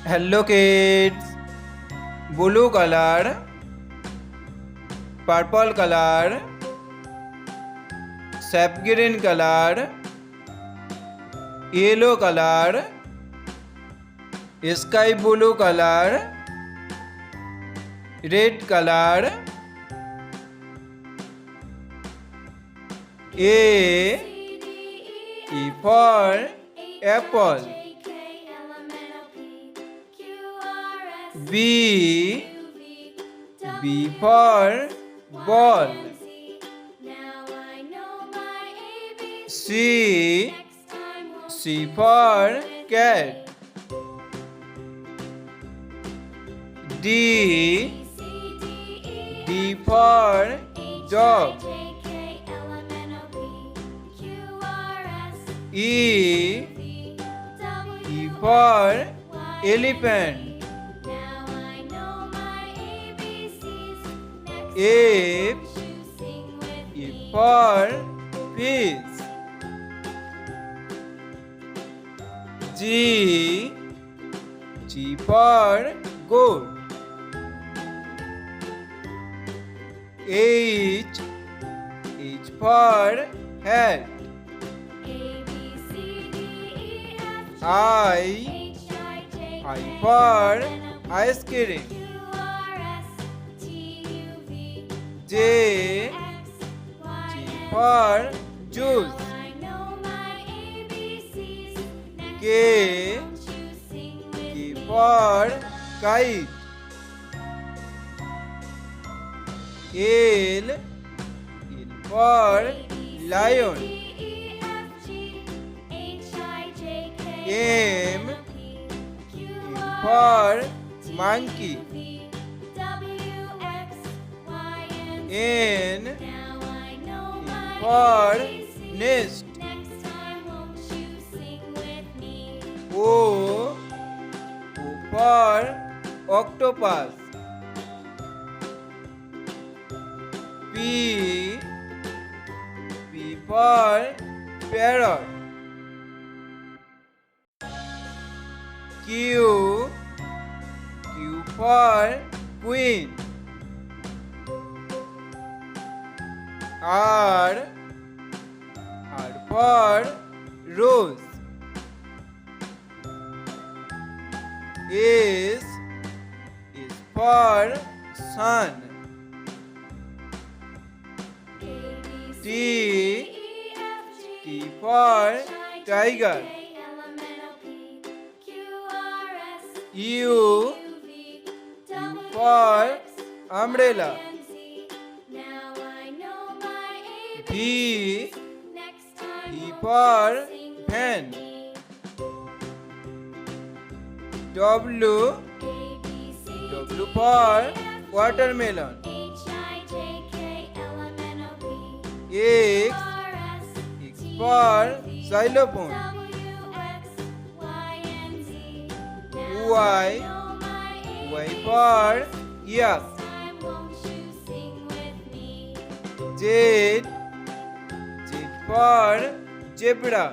Hello kids. Blue color, purple color, sap green color, yellow color, sky blue color, red color, A E for apple, B B for ball, C C for cat, D D for dog, E E for elephant, F F for fish, G G for goat, H H for hat, I for ice cream, J for juice, K for kite, L for lion, M for monkey, N for nest, O for octopus, P for parrot, Q for queen, R for rose, S for sun, T for tiger, U for umbrella, V for van, W for watermelon, X for xylophone, Y for yak, Z for zebra,